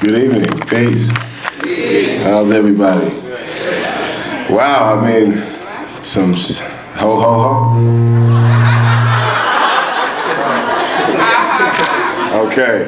Good evening. Peace. How's everybody? Wow, I mean, some ho ho ho. Okay.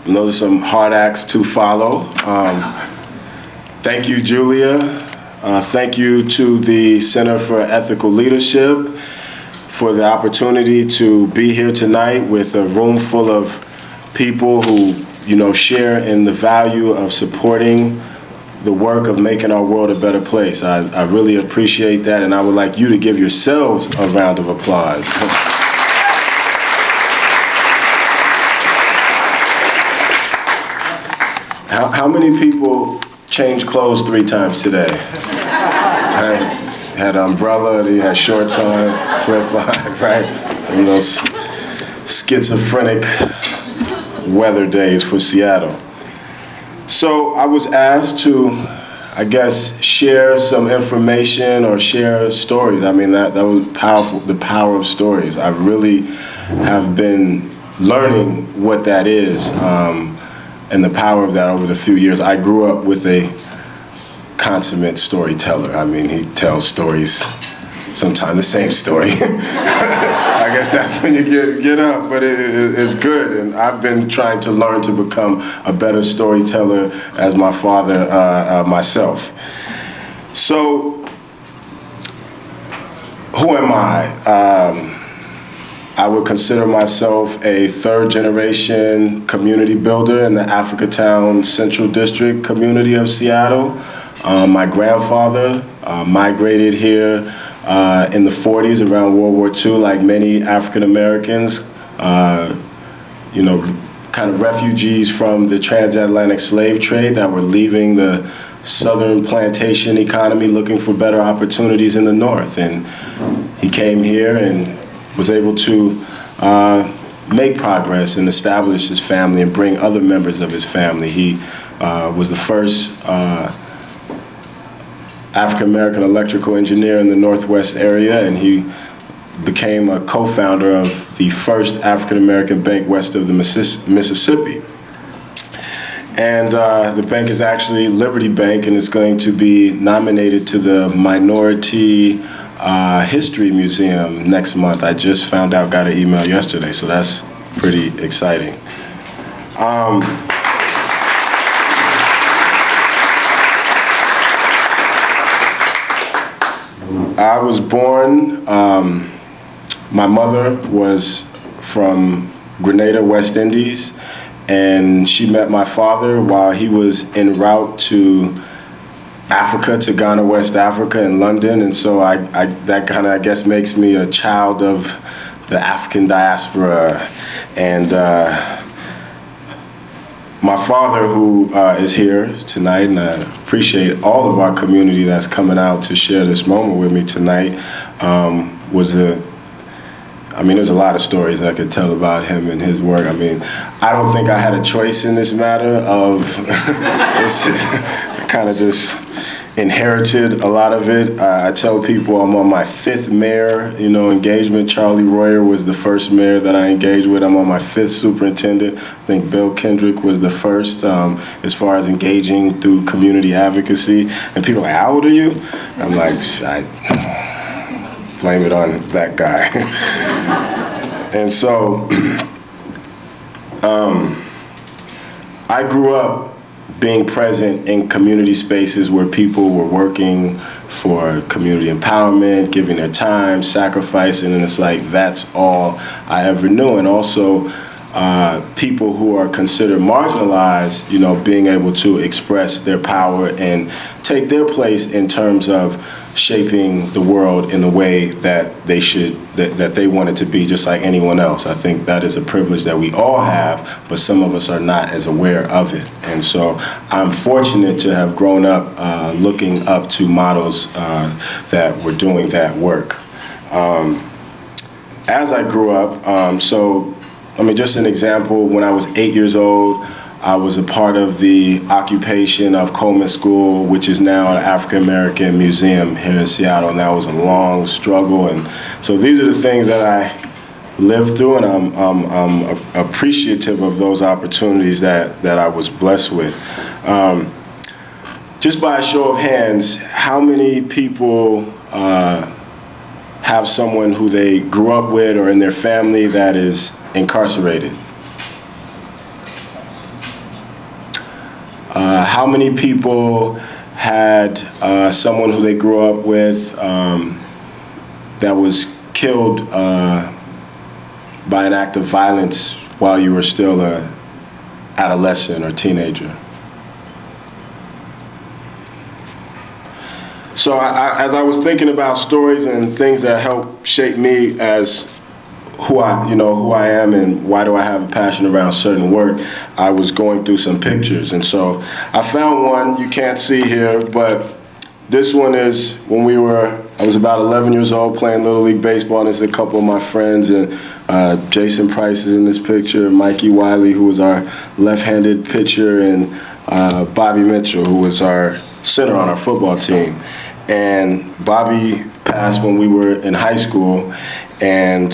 Those are some hard acts to follow. Thank you, Julia. Thank you to the Center for Ethical Leadership for the opportunity to be here tonight with a room full of people who, share in the value of supporting the work of making our world a better place. I really appreciate that, and I would like you to give yourselves a round of applause. How many people changed clothes 3 times today? Right? Had an umbrella, you had shorts on, flip-flop, right? Those schizophrenic weather days for Seattle. So I was asked to, share some information or share stories. I mean, that was powerful, the power of stories. I really have been learning what that is and the power of that over the few years. I grew up with a consummate storyteller. I mean, he tells stories, sometimes the same story. I guess that's when you get up, but it's good. And I've been trying to learn to become a better storyteller as my father myself. So, who am I? I would consider myself a 3rd-generation community builder in the Africatown Central District community of Seattle. My grandfather migrated here in the 40s around World War II, like many African Americans, kind of refugees from the transatlantic slave trade that were leaving the southern plantation economy looking for better opportunities in the north. And he came here and was able to make progress and establish his family and bring other members of his family. He was the first African-American electrical engineer in the Northwest area, and he became a co-founder of the first African-American bank west of the Mississippi. And the bank is actually Liberty Bank, and is going to be nominated to the Minority History Museum next month. I just found out, got an email yesterday, so that's pretty exciting. I was born, my mother was from Grenada, West Indies, and she met my father while he was en route to Africa, to Ghana, West Africa, in London, and so that kind of, makes me a child of the African diaspora. And my father, who is here tonight, and I appreciate all of our community that's coming out to share this moment with me tonight, there's a lot of stories I could tell about him and his work. I mean, I don't think I had a choice in this matter of, I kind of just inherited a lot of it. I tell people I'm on my 5th mayor, engagement. Charlie Royer was the first mayor that I engaged with. I'm on my 5th superintendent. I think Bill Kendrick was the first as far as engaging through community advocacy. And people are like, how old are you? I'm like, I blame it on that guy. And so I grew up being present in community spaces where people were working for community empowerment, giving their time, sacrificing, and it's like that's all I ever knew. And also people who are considered marginalized, being able to express their power and take their place in terms of shaping the world in the way that they should, that they want it to be, just like anyone else. I think that is a privilege that we all have, but some of us are not as aware of it. And so I'm fortunate to have grown up looking up to models that were doing that work. As I grew up, just an example, when I was 8 years old, I was a part of the occupation of Coleman School, which is now an African American museum here in Seattle, and that was a long struggle. And so these are the things that I lived through, and I'm appreciative of those opportunities that I was blessed with. Just by a show of hands, how many people have someone who they grew up with or in their family that is incarcerated? How many people had someone who they grew up with that was killed by an act of violence while you were still an adolescent or teenager? So as I was thinking about stories and things that helped shape me as who I am and why do I have a passion around certain work, I was going through some pictures. And so I found one you can't see here, but this one is when I was about 11 years old playing Little League Baseball, and it's a couple of my friends, and Jason Price is in this picture, Mikey Wiley, who was our left-handed pitcher, and Bobby Mitchell, who was our center on our football team. And Bobby passed when we were in high school, and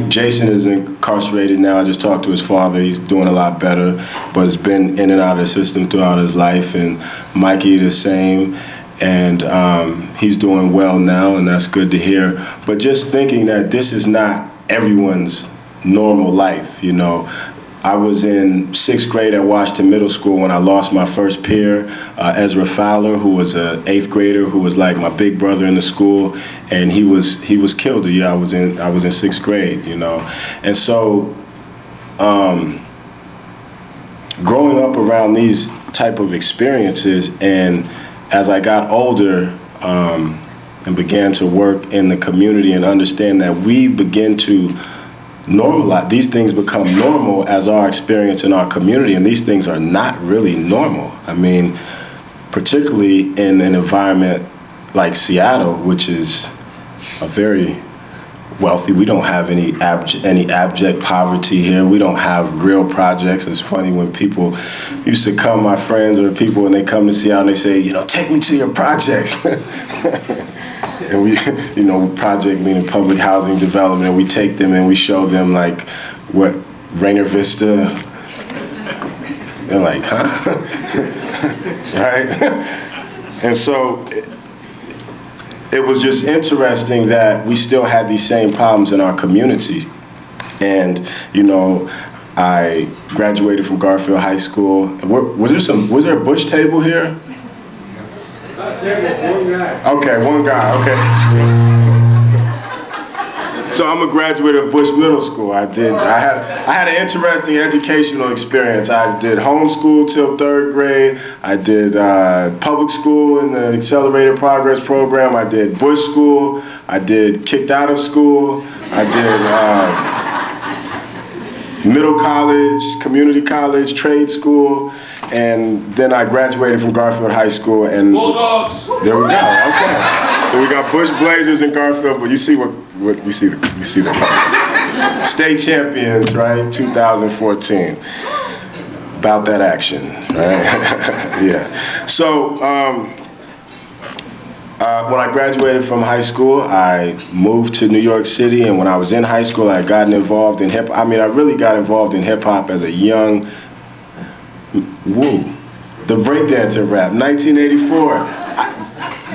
Jason is incarcerated now. I just talked to his father. He's doing a lot better, but has been in and out of the system throughout his life. And Mikey the same, and he's doing well now, and that's good to hear. But just thinking that this is not everyone's normal life, you know. I was in 6th grade at Washington Middle School when I lost my first peer, Ezra Fowler, who was an 8th grader who was like my big brother in the school, and he was killed the year I was in 6th grade, you know. And so growing up around these type of experiences, and as I got older and began to work in the community and understand that we begin to normalize, these things become normal as our experience in our community, and these things are not really normal. I mean, particularly in an environment like Seattle, which is a very wealthy, we don't have any abject poverty here. We don't have real projects. It's funny when people used to come, my friends or people, when they come to Seattle, and they say, you know, take me to your projects. And we, you know, project meaning public housing development, and we take them and we show them like what Rainier Vista. They're like, huh? Right? And so it was just interesting that we still had these same problems in our community. And, you know, I graduated from Garfield High School. Was there a Bush table here? Okay, one guy, okay. So I'm a graduate of Bush Middle School. I had an interesting educational experience. I did homeschool till 3rd grade. I did public school in the Accelerated Progress Program. I did Bush School. I did kicked out of school. I did middle college, community college, trade school. And then I graduated from Garfield High School, and Bulldogs. There we go. Okay, so we got Bush Blazers and Garfield, but you see what you see the state champions, right? 2014. About that action, right? Yeah. So when I graduated from high school, I moved to New York City, and when I was in high school, I got involved in hip. I mean, I really got involved in hip hop as a young. The breakdancing rap, 1984.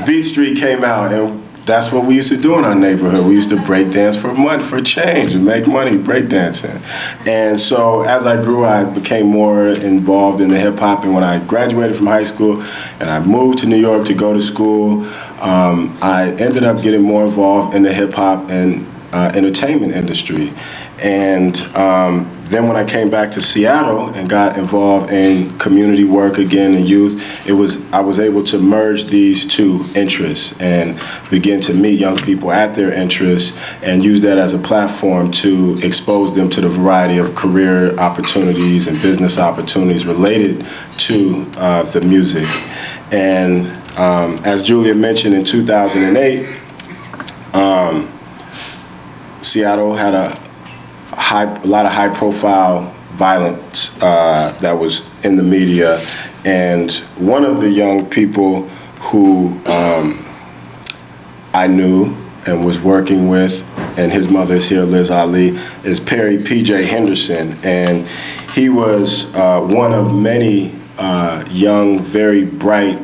Beat Street came out, and that's what we used to do in our neighborhood. We used to breakdance for money, for change, and make money breakdancing. And so as I grew, I became more involved in the hip hop. And when I graduated from high school and I moved to New York to go to school, I ended up getting more involved in the hip hop and entertainment industry. And then when I came back to Seattle and got involved in community work again and youth, I was able to merge these two interests and begin to meet young people at their interests and use that as a platform to expose them to the variety of career opportunities and business opportunities related to the music. And as Julia mentioned, in 2008, Seattle had a lot of high-profile violence that was in the media, and one of the young people who I knew and was working with, and his mother is here, Liz Ali, is Perry P.J. Henderson. And he was one of many young, very bright,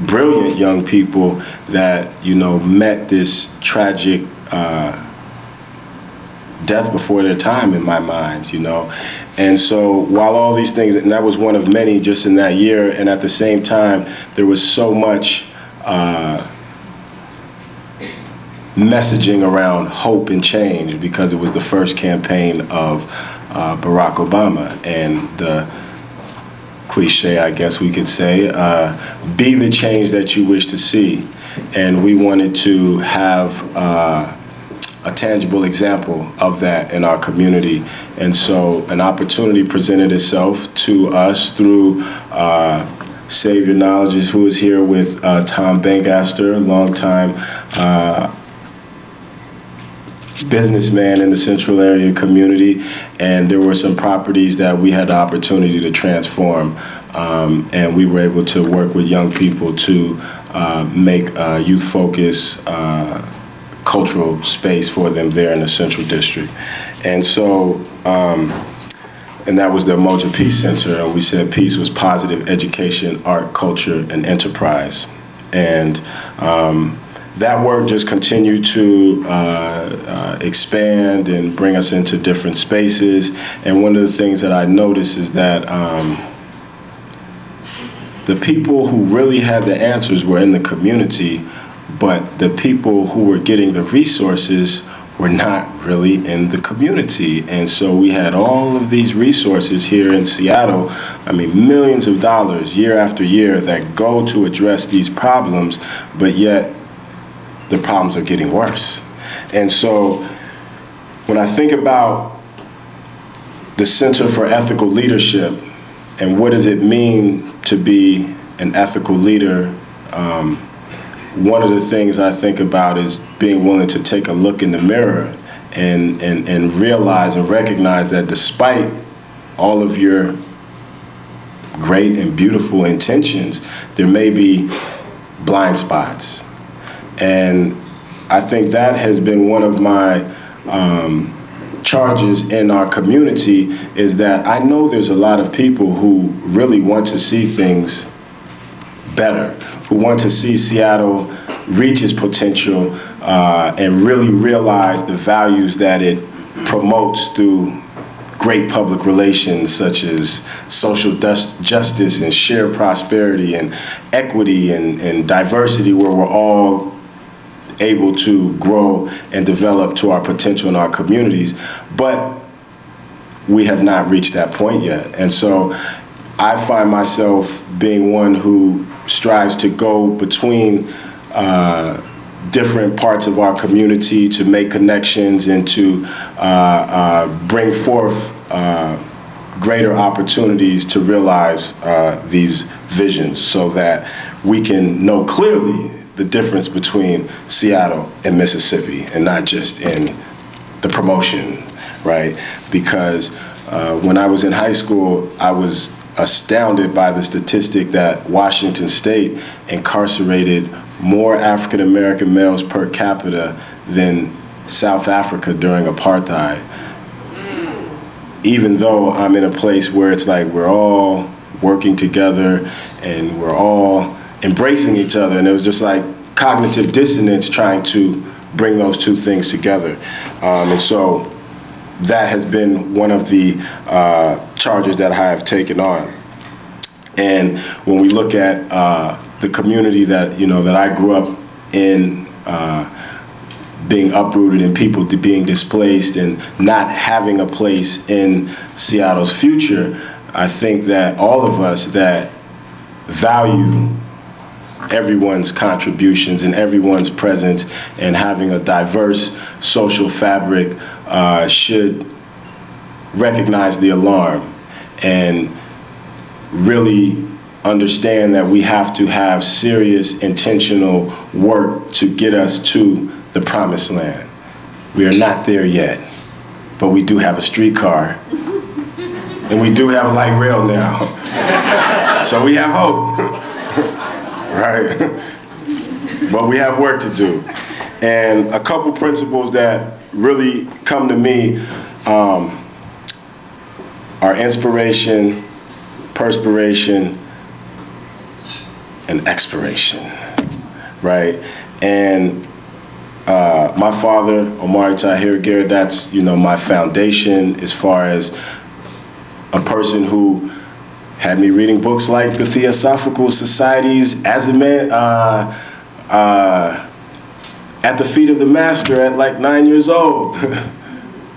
brilliant young people that, met this tragic death before their time in my mind, And so while all these things, and that was one of many just in that year, and at the same time, there was so much messaging around hope and change because it was the first campaign of Barack Obama, and the cliche, I guess we could say, be the change that you wish to see. And we wanted to have a tangible example of that in our community. And so an opportunity presented itself to us through Save Your Knowledge, who is here with Tom Bangaster, longtime businessman in the Central area community, and there were some properties that we had the opportunity to transform, and we were able to work with young people to make a youth-focused cultural space for them there in the Central District. And so, and that was the Umoja Peace Center, and we said peace was positive education, art, culture, and enterprise. And that work just continued to expand and bring us into different spaces. And one of the things that I noticed is that the people who really had the answers were in the community, but the people who were getting the resources were not really in the community. And so we had all of these resources here in Seattle, millions of dollars year after year that go to address these problems, but yet the problems are getting worse. And so when I think about the Center for Ethical Leadership and what does it mean to be an ethical leader, one of the things I think about is being willing to take a look in the mirror and realize and recognize that despite all of your great and beautiful intentions, there may be blind spots. And I think that has been one of my charges in our community, is that I know there's a lot of people who really want to see things better, who want to see Seattle reach its potential and really realize the values that it promotes through great public relations such as social justice and shared prosperity and equity and diversity, where we're all able to grow and develop to our potential in our communities. But we have not reached that point yet. And so I find myself being one who strives to go between different parts of our community to make connections and to bring forth greater opportunities to realize these visions so that we can know clearly the difference between Seattle and Mississippi, and not just in the promotion, right? Because when I was in high school, I was astounded by the statistic that Washington State incarcerated more African American males per capita than South Africa during apartheid. Even though I'm in a place where it's like we're all working together and we're all embracing each other, and it was just like cognitive dissonance trying to bring those two things together. And so that has been one of the charges that I have taken on. And when we look at the community that that I grew up in, being uprooted and people being displaced and not having a place in Seattle's future, I think that all of us that value everyone's contributions and everyone's presence and having a diverse social fabric should recognize the alarm and really understand that we have to have serious, intentional work to get us to the promised land. We are not there yet, but we do have a streetcar and we do have light rail now. So we have hope. Right? but we have work to do. And a couple principles that really come to me are inspiration, perspiration, and expiration, right? And my father, Umoja Garrett, that's, my foundation as far as a person who had me reading books like the Theosophical Societies as a man, at the feet of the master at like 9 years old.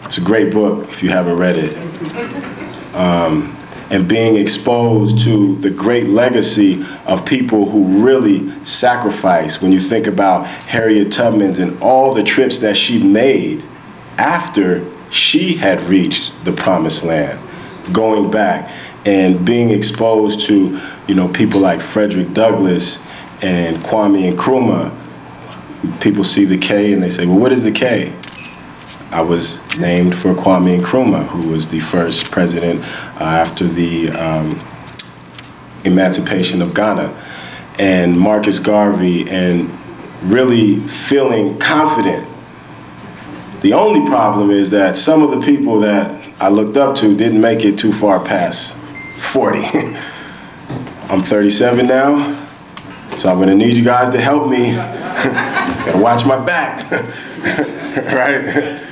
It's a great book if you haven't read it. And being exposed to the great legacy of people who really sacrificed. When you think about Harriet Tubman's and all the trips that she made after she had reached the promised land, going back and being exposed to, people like Frederick Douglass and Kwame Nkrumah. People see the K and they say, well, what is the K? I was named for Kwame Nkrumah, who was the first president after the emancipation of Ghana, and Marcus Garvey, and really feeling confident. The only problem is that some of the people that I looked up to didn't make it too far past 40. I'm 37 now, so I'm gonna need you guys to help me. Gotta watch my back, right?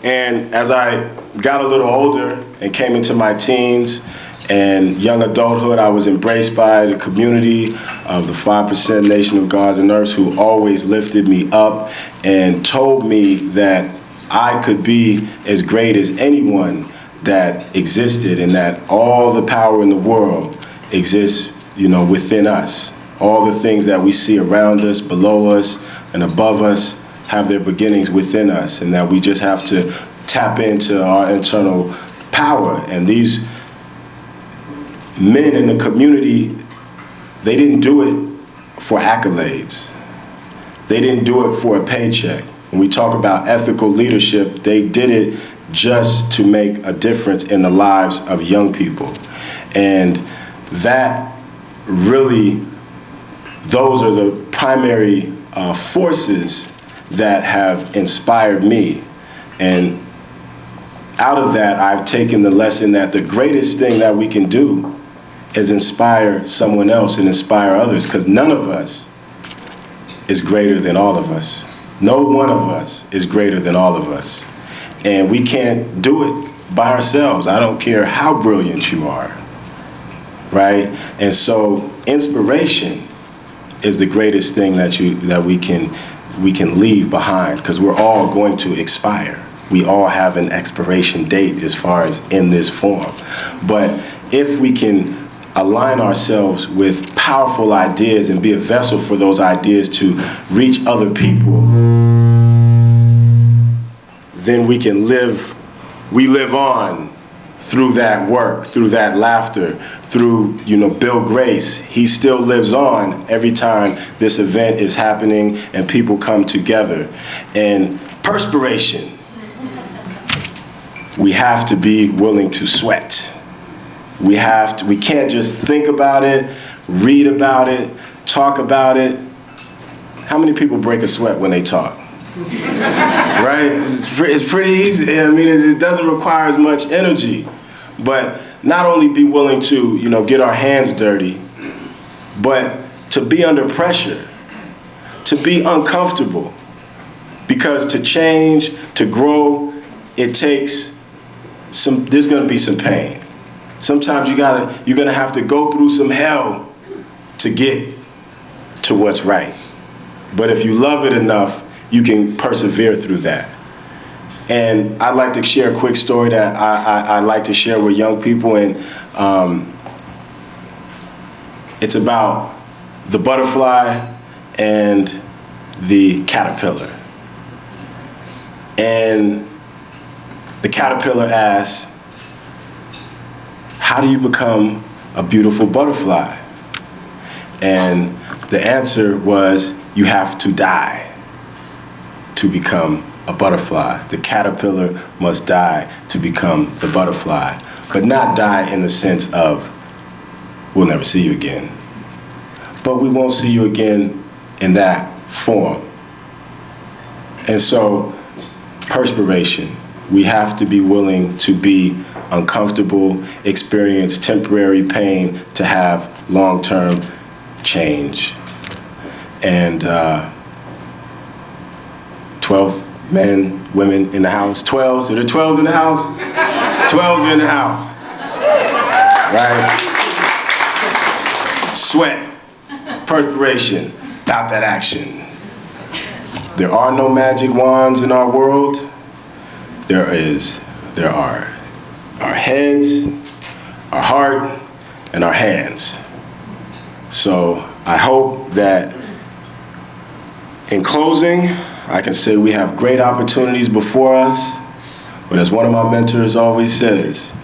And as I got a little older and came into my teens and young adulthood, I was embraced by the community of the 5% Nation of Gods and Earths, who always lifted me up and told me that I could be as great as anyone that existed, and that all the power in the world exists, within us. All the things that we see around us, below us, and above us have their beginnings within us, and that we just have to tap into our internal power. And these men in the community, they didn't do it for accolades. They didn't do it for a paycheck. When we talk about ethical leadership, they did it just to make a difference in the lives of young people. And that really, those are the primary forces that have inspired me. And out of that, I've taken the lesson that the greatest thing that we can do is inspire someone else and inspire others, because none of us is greater than all of us. No one of us is greater than all of us. And we can't do it by ourselves. I don't care how brilliant you are, right? And so inspiration is the greatest thing that we can leave behind, because we're all going to expire. We all have an expiration date as far as in this form. But if we can align ourselves with powerful ideas and be a vessel for those ideas to reach other people, then we live on through that work, through that laughter, through, Bill Grace. He still lives on every time this event is happening and people come together. And perspiration, we have to be willing to sweat. We can't just think about it, read about it, talk about it. How many people break a sweat when they talk? Right? It's pretty easy. I mean, it doesn't require as much energy. But not only be willing to, get our hands dirty, but to be under pressure, to be uncomfortable. Because to change, to grow, it takes there's gonna be some pain. Sometimes you're gonna have to go through some hell to get to what's right. But if you love it enough, you can persevere through that. And I'd like to share a quick story that I like to share with young people, and it's about the butterfly and the caterpillar. And the caterpillar asks, how do you become a beautiful butterfly? And the answer was, you have to die to become a butterfly. The caterpillar must die to become the butterfly, but not die in the sense of, we'll never see you again, but we won't see you again in that form. And so, perspiration. We have to be willing to be uncomfortable, experience temporary pain to have long-term change. And 12 men, women in the house. 12s, are there 12s in the house? 12s are in the house. Right? Sweat, perspiration, about that action. There are no magic wands in our world. There are our heads, our heart, and our hands. So I hope that in closing, I can say we have great opportunities before us, but as one of my mentors always says,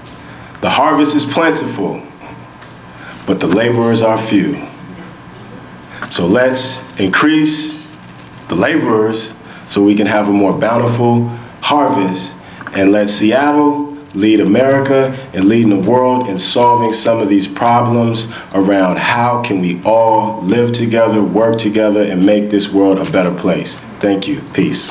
the harvest is plentiful, but the laborers are few. So let's increase the laborers so we can have a more bountiful harvest, and let Seattle lead America and lead the world in solving some of these problems around how can we all live together, work together, and make this world a better place. Thank you. Peace.